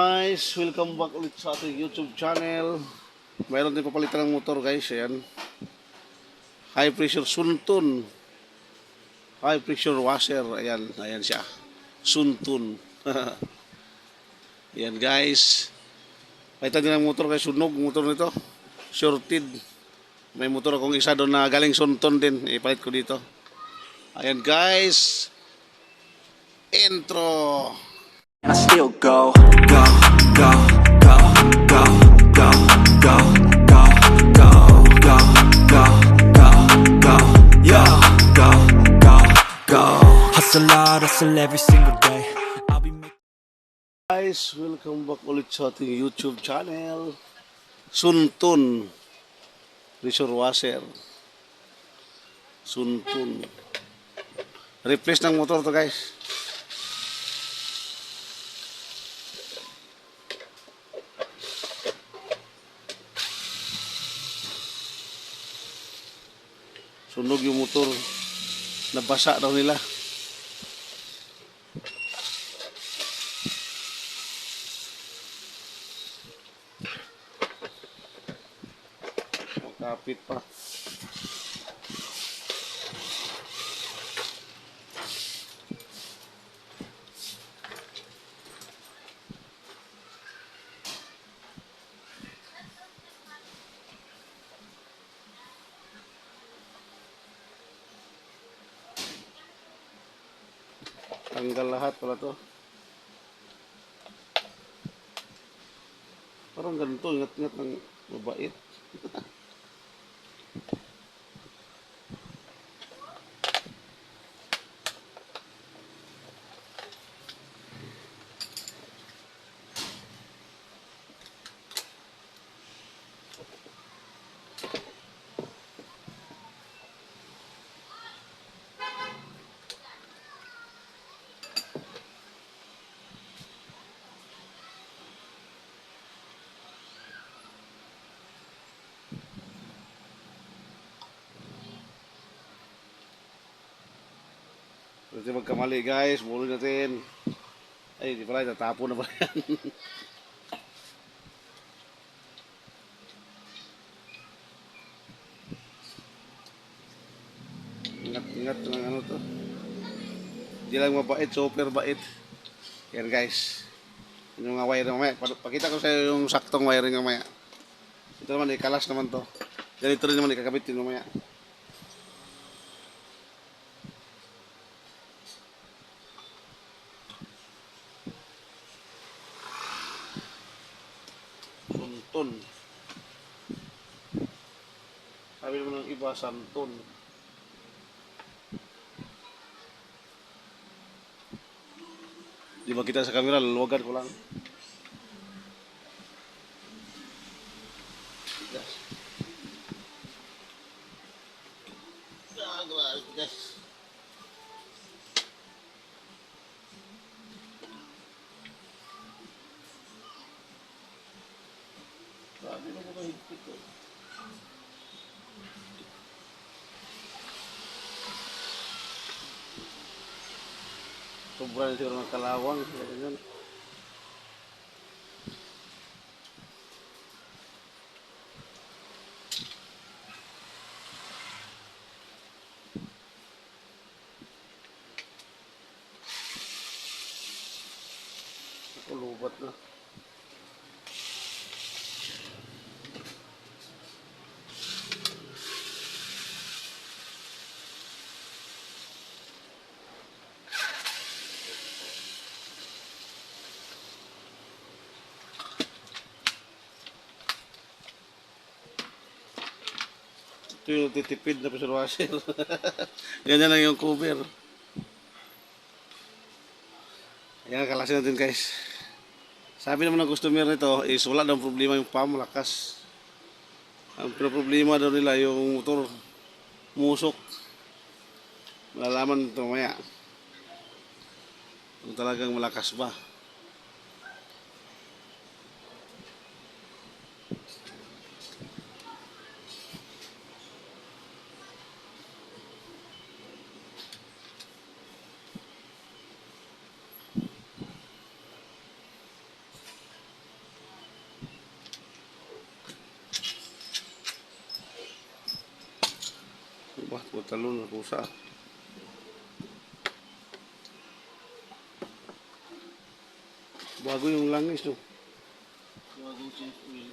Guys, welcome back ulit sa ating YouTube channel. Mayroon din papalitan ng motor guys, ayan. High pressure Suntun. High pressure washer, ayan, ayan siya. Suntun. Ayan guys. Palitan din ng motor guys, sunog motor nito. Shorted. May motor akong isa doon na galing Suntun din, ipalit ko dito. Ayan guys. Intro. I still go, go, go, go, go, go, go, go, go, go, go, go, go, yo, go, go, go. Hustle hard, hustle every single day. I'll be making. Guys, welcome back ulit sa ating YouTube channel. Suntun pressure washer. Suntun. Replace ng motor to guys. Sunog yung motor. Nabasa daw nila. Kapit pa. Tanggal lahat pala to. Parang ganito, ingat-ingat ng mabait. Kasi magkamali guys, bulo natin. Ay, di pala, natapon na ba yan? Ingat-ingat ng ano to. Hindi lang mabait, super bait. Yan guys. Yung mga wiring mamaya. Pakita ko sa iyo yung saktong wiring mamaya. Ito naman, ikalas naman to. Ganito rin naman ikakabit din mamaya. Suntun. Sabi naman ng iba, santun. Di ba kita sa camera, luluwagan ko lang. Yes. Guys. Sabi na ko higpit ko. Sobrang siguro ng kalawang. Ganyan. Ako lubat na. Ito yung titipid na pressure washer. Ganyan lang yung cover. Ayan, kalasin natin guys. Sabi naman ng customer nito is wala daw problema yung pump, malakas. Ang problema daw nila yung motor musok. Malalaman ito maya kung talagang malakas ba. talon na pusa. Bago yung langis no. Bago change oil.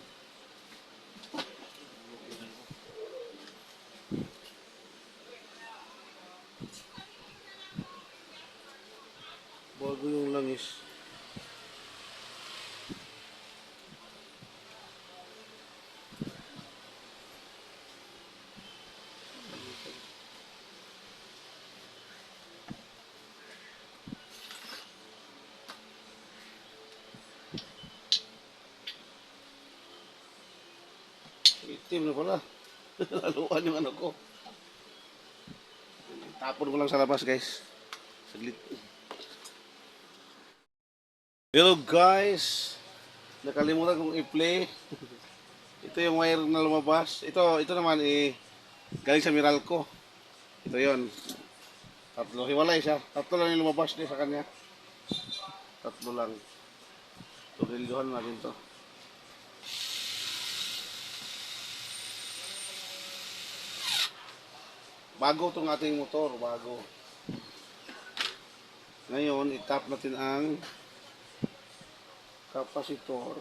Bago yung langis. Itim na pala. Laluan yung ano ko. Tapon ko lang sa labas guys. Saglit. Hello guys. Nakalimutan kong i-play. Ito yung wire na lumabas. Ito naman galing sa Meralco. Ito yon. Tatlo. Hiwalay siya. Tatlo lang yung lumabas din sa kanya. Tatlo lang. Turilyohan natin to. Bago itong ating motor, bago. Ngayon, itap natin ang kapasitor.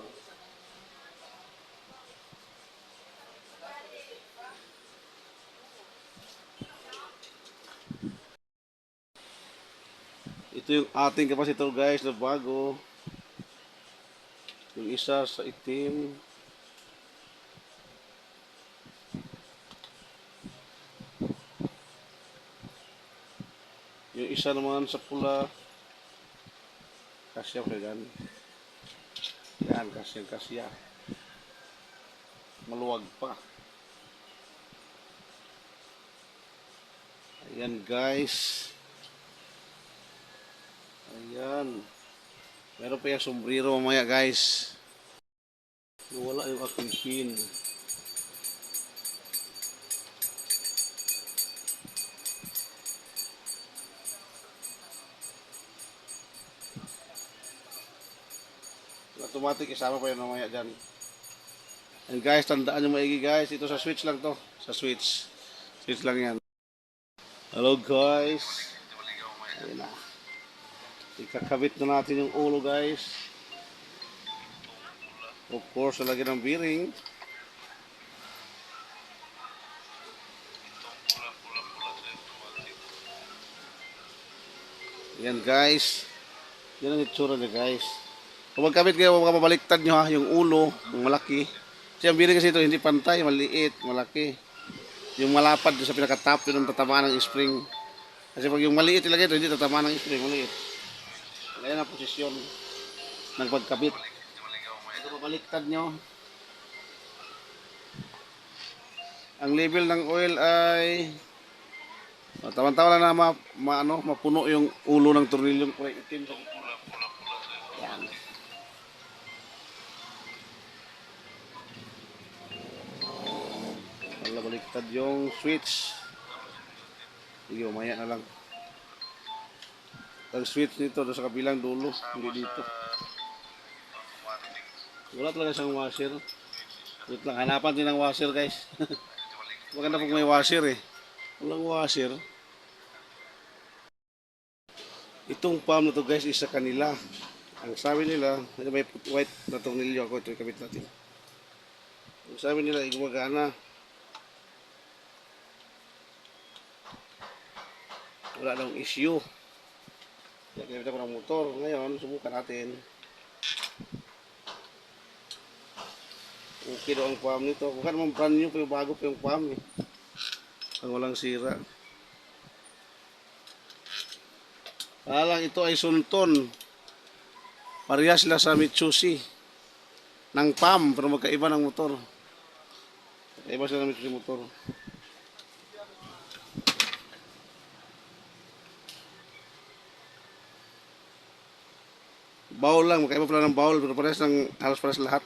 Ito yung ating kapasitor guys na bago. Yung isa sa itim. Yung isa naman sa pula. Kasya pa yan. Yan, kasya. Maluwag pa. Ayan guys. Ayan. Meron pa yung sombrero mamaya guys. Wala yung aking pin. Automatic isama pa yun mamaya dyan. And guys, tandaan nyo maigi guys. Ito sa switch lang to. Sa switch. Switch lang yan. Hello guys. Ayan na. Ikakabit na natin yung ulo guys. Of course, lalagyan ng bearing. Ayan guys. Yan ang itsura niya guys. Kung magkabit kayo, mabaliktad nyo ha, yung ulo, yung malaki. Kasi ang bearing kasi ito, hindi pantay, maliit, malaki. Yung malapad sa pinaka-top, yun ang tatamaan ng spring. Kasi pag yung maliit ilagay ito, hindi tatamaan ng spring, maliit. Ayan ang posisyon ng pagkabit. Ito mabaliktad nyo. Ang level ng oil ay tawan-tawan lang na mapuno yung ulo ng tornilyong kulay itim. Yan. Wala baliktad yung switch. Sige, umaya na lang. Ang switch nito doon sa kabilang dulo, hindi dito. Wala talaga siyang washer. Wait lang, hanapan din ng washer guys. Maganda pag may washer eh. Walang washer. Itong palm na to guys is sa kanila. Ang sabi nila, may white na tornilyo ako, ito ikabit natin. Ang sabi nila, gumagana. Wala nang issue. Kaya kinabit ako ng motor. Ngayon, subukan natin. Okay daw ang palm nito. Kung naman brand new pa yung bago pa yung palm eh. Ang walang sira. Alang ito ay Sunton. Parehas sila sa Mitsubishi. Ng PAM, pero magkaiba ng motor. Magkaiba sila ng Mitsubishi motor. Bowl lang, magkaiba pala ng bowl, pero parehas ng halos parehas lahat.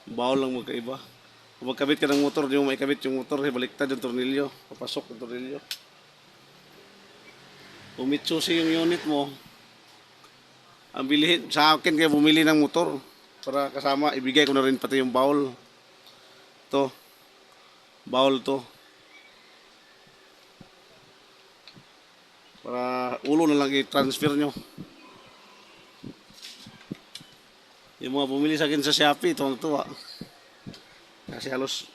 Bowl lang magkaiba. Kung magkabit ka ng motor, di mo maikabit yung motor, baliktad yung tornilyo, papasok yung tornilyo. Kung Mitsubishi yung unit mo, ang bilihin, sa akin kayo bumili ng motor para kasama, ibigay ko na rin pati yung bowl. Ito, bowl to. Para ulo na lang i-transfer nyo. Yung mga bumili sa akin sa Shopee, tuwang-tuwa. Kasi halos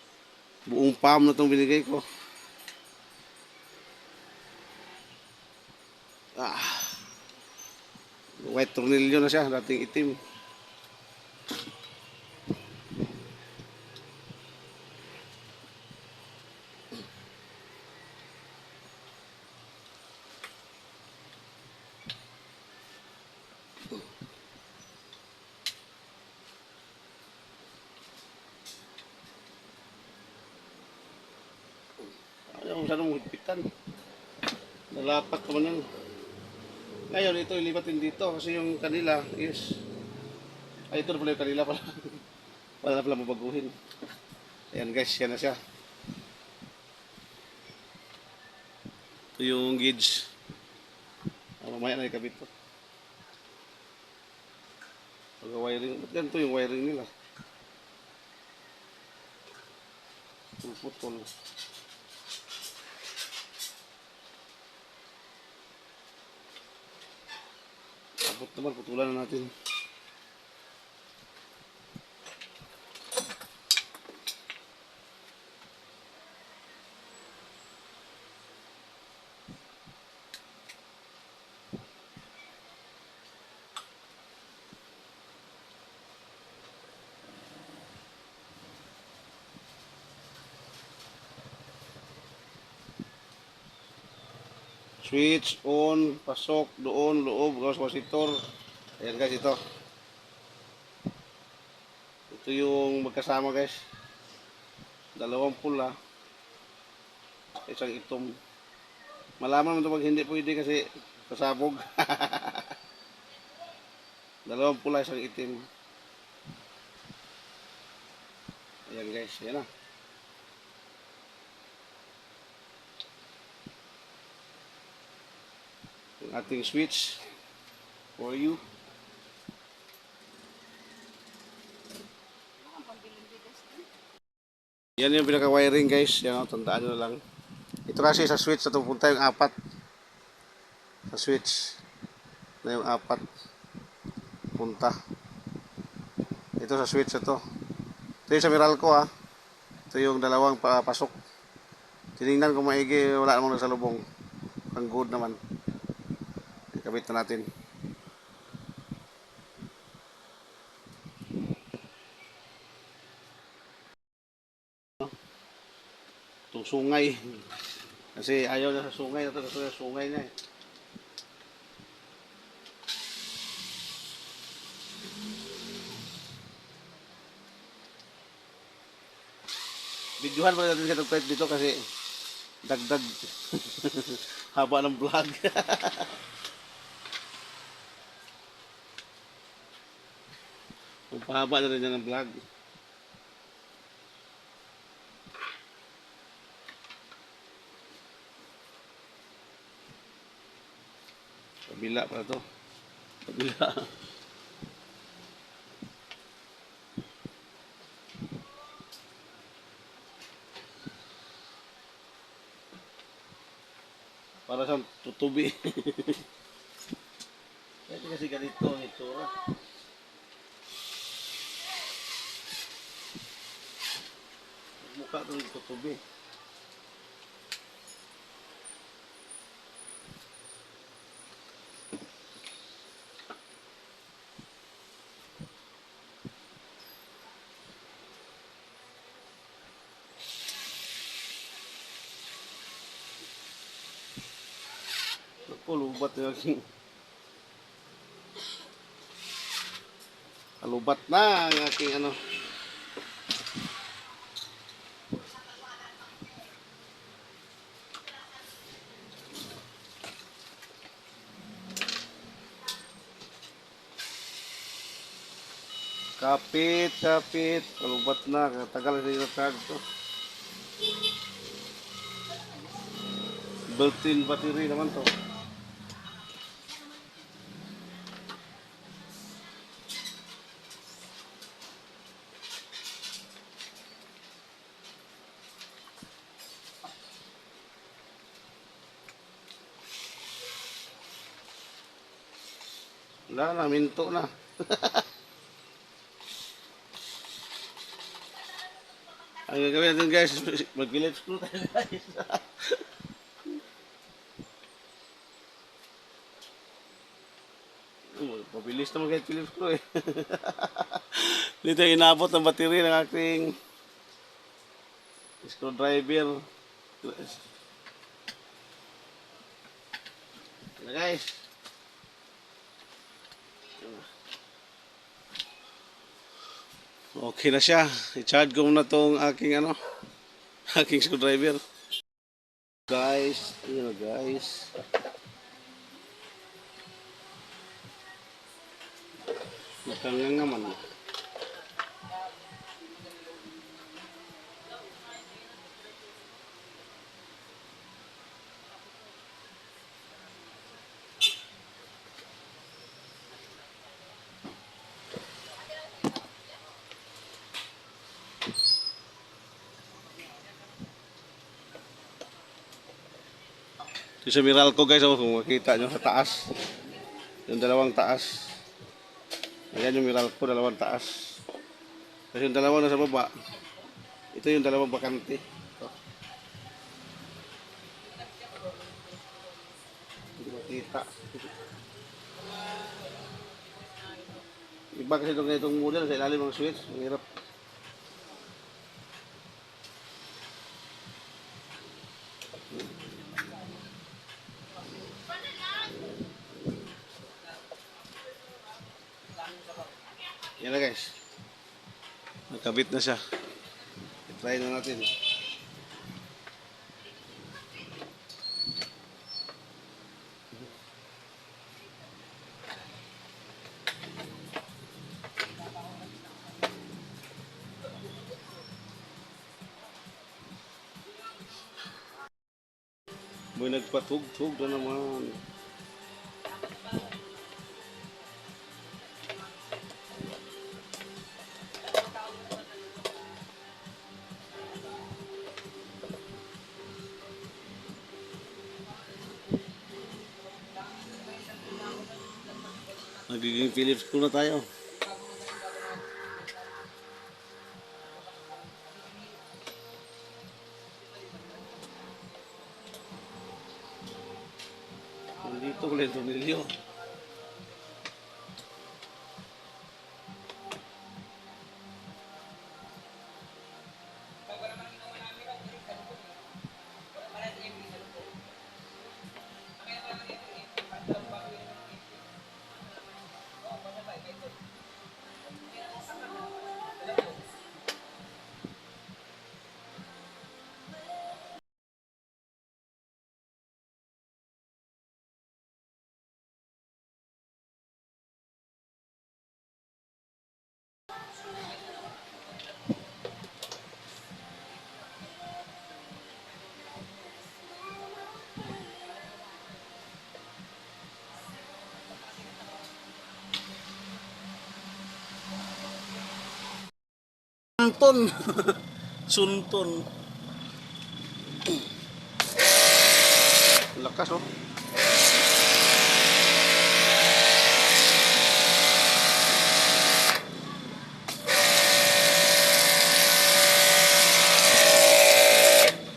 buong palm na itong binigay ko. Ah, white tornilyo na siya, dating itim. Ayaw masyadong higpitan. Nalapat naman yan. Ngayon, ito ilipatin dito kasi yung kanila is... Ay, ito na pala yung kanila pala. Wala na pala mabaguhin. Ayan guys, yan na siya. Ito yung gauge. Mamaya na ikabit to. Pag-wiring. Ba't ganito yung wiring nila? Putol. Abot naman, putulan na natin. Switch on, pasok, doon, loob, gawas kapasitor. Ayan guys, ito. Ito yung magkasama guys. Dalawang pula. Isang itom. Malaman mo ito pag hindi pwede kasi pasabog. Dalawang pula, isang itim. Ayan guys, yan na. Yung ating switch for you. Yan yung pinaka-wiring guys. Yan o, tandaan nyo lang. Ito kasi sa switch na pupunta yung apat. Sa switch na yung apat punta. Ito sa switch ito. Ito yung sa Meralco ha. Ito yung dalawang pasok. Tinignan ko maigi, wala namang nasa lubong. Ang good naman. Ikabit na natin. Itong sungay. Kasi ayaw na sa sungay. Ito sa sungay niya eh. Videohan pa natin sa tagpahit dito kasi dagdag haba ng vlog. Pahaba na rin yan ng vlog. Kabila pa to. Kabila. Para sa tutubi. Pwede kasi ganito ang itsura. Mukha ito yung tutubi. Ako, lubat yung aking... Lubat na ang aking ano. Kapit, kapit. Lubat na. Tagal na yung tag to. Built-in battery naman to. Wala na, minto na. Ang gagawin natin guys, mag-Phillips screw tayo guys. Pabilis naman kahit Phillips screw eh. Dito inabot ang battery ng aking screwdriver. Yan guys. Okay na siya. I-charge ko muna tong aking aking screwdriver. Guys, yun na guys. Magkangang naman. Ito sa Meralco guys, kung makita nyo sa taas. Yung dalawang taas. Ayan yung Meralco, dalawang taas. Kasi yung dalawang nasa baba, ito yung dalawang bakante. Ito. Hindi makita. Iba kasi itong model sa ilalim ng switch. Mahirap. Yan na guys. Nakabit na siya. I-try na natin. May nagpatug-tug na naman. Nagiging Phillips screw na tayo. Nandito ulit ang tornilyo. Sunton. Sunton. Lakas oh.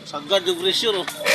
Sagad yung presyo oh.